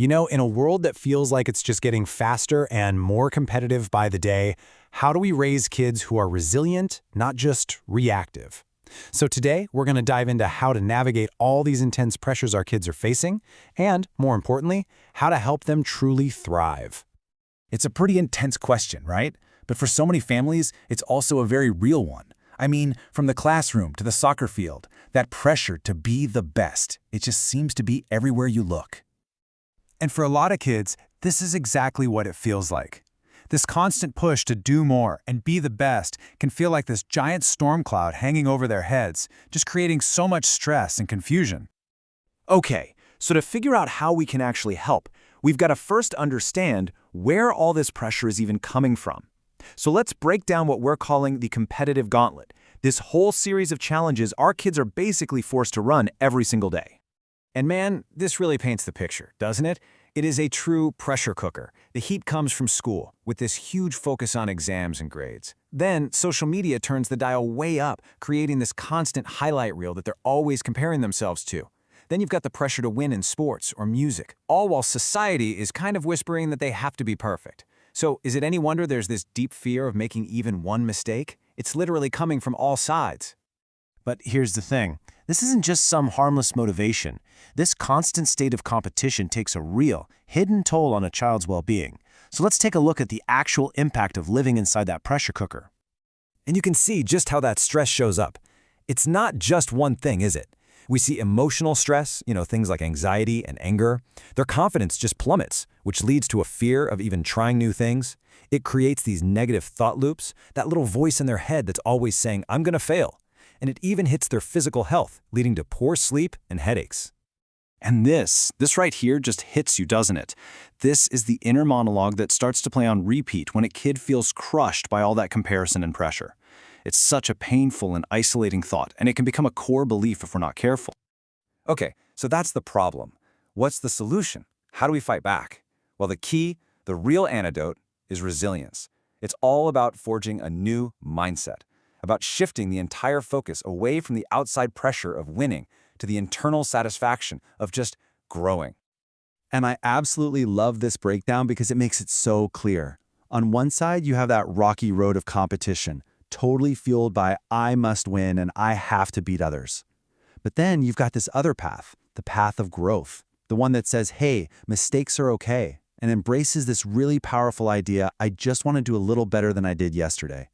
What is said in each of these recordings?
In a world that feels like it's just getting faster and more competitive by the day, how do we raise kids who are resilient, not just reactive? So today, we're going to dive into how to navigate all these intense pressures our kids are facing, and, more importantly, how to help them truly thrive. It's a pretty intense question, right? But for so many families, it's also a very real one. I mean, from the classroom to the soccer field, that pressure to be the best, it just seems to be everywhere you look. And for a lot of kids, this is exactly what it feels like. This constant push to do more and be the best can feel like this giant storm cloud hanging over their heads, just creating so much stress and confusion. Okay, so to figure out how we can actually help, we've got to first understand where all this pressure is even coming from. So let's break down what we're calling the competitive gauntlet, this whole series of challenges our kids are basically forced to run every single day. And man, this really paints the picture, doesn't it? It is a true pressure cooker. The heat comes from school, with this huge focus on exams and grades. Then, social media turns the dial way up, creating this constant highlight reel that they're always comparing themselves to. Then you've got the pressure to win in sports or music, all while society is kind of whispering that they have to be perfect. So, is it any wonder there's this deep fear of making even one mistake? It's literally coming from all sides. But here's the thing. This isn't just some harmless motivation. This constant state of competition takes a real, hidden toll on a child's well-being. So let's take a look at the actual impact of living inside that pressure cooker. And you can see just how that stress shows up. It's not just one thing, is it? We see emotional stress, things like anxiety and anger. Their confidence just plummets, which leads to a fear of even trying new things. It creates these negative thought loops, that little voice in their head that's always saying, I'm going to fail. And it even hits their physical health, leading to poor sleep and headaches. And this right here just hits you, doesn't it? This is the inner monologue that starts to play on repeat when a kid feels crushed by all that comparison and pressure. It's such a painful and isolating thought, and it can become a core belief if we're not careful. Okay, so that's the problem. What's the solution? How do we fight back? Well, the real antidote is resilience. It's all about forging a new mindset, about shifting the entire focus away from the outside pressure of winning to the internal satisfaction of just growing. And I absolutely love this breakdown because it makes it so clear. On one side, you have that rocky road of competition, totally fueled by I must win and I have to beat others. But then you've got this other path, the path of growth, the one that says, hey, mistakes are okay, and embraces this really powerful idea, I just want to do a little better than I did yesterday.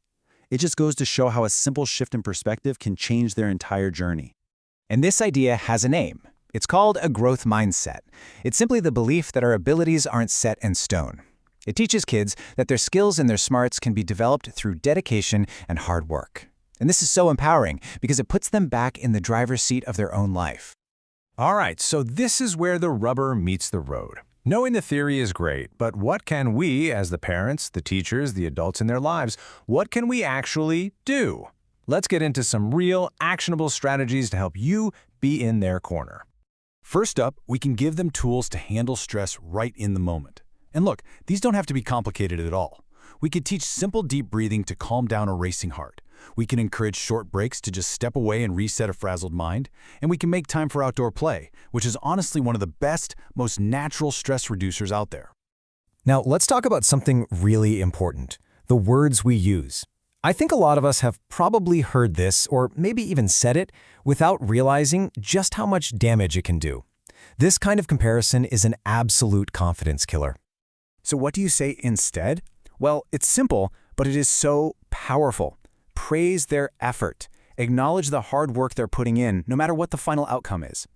It just goes to show how a simple shift in perspective can change their entire journey. And this idea has a name. It's called a growth mindset. It's simply the belief that our abilities aren't set in stone. It teaches kids that their skills and their smarts can be developed through dedication and hard work. And this is so empowering because it puts them back in the driver's seat of their own life. All right, so this is where the rubber meets the road. Knowing the theory is great, but what can we, as the parents, the teachers, the adults in their lives, what can we actually do? Let's get into some real, actionable strategies to help you be in their corner. First up, we can give them tools to handle stress right in the moment. And look, these don't have to be complicated at all. We could teach simple deep breathing to calm down a racing heart. We can encourage short breaks to just step away and reset a frazzled mind. And we can make time for outdoor play, which is honestly one of the best, most natural stress reducers out there. Now, let's talk about something really important, the words we use. I think a lot of us have probably heard this, or maybe even said it, without realizing just how much damage it can do. This kind of comparison is an absolute confidence killer. So what do you say instead? Well, it's simple, but it is so powerful. Praise their effort. Acknowledge the hard work they're putting in, no matter what the final outcome is.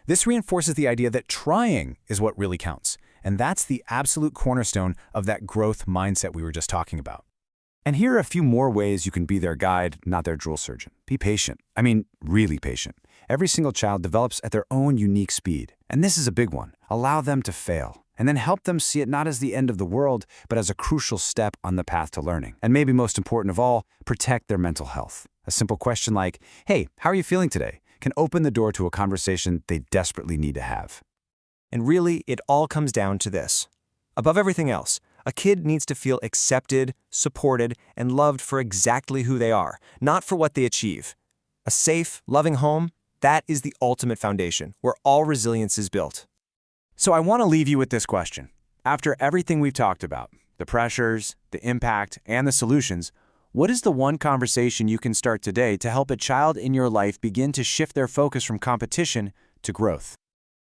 This reinforces the idea that trying is what really counts, and that's the absolute cornerstone of that growth mindset we were just talking about. And here are a few more ways you can be their guide, not their drill surgeon. Be patient. I mean, really patient. Every single child develops at their own unique speed. And this is a big one. Allow them to fail. And then help them see it not as the end of the world, but as a crucial step on the path to learning. And maybe most important of all, protect their mental health. A simple question like, hey, how are you feeling today? Can open the door to a conversation they desperately need to have. And really, it all comes down to this. Above everything else, a kid needs to feel accepted, supported, and loved for exactly who they are, not for what they achieve. A safe, loving home, that is the ultimate foundation, where all resilience is built. So I want to leave you with this question. After everything we've talked about, the pressures, the impact, and the solutions, what is the one conversation you can start today to help a child in your life begin to shift their focus from competition to growth?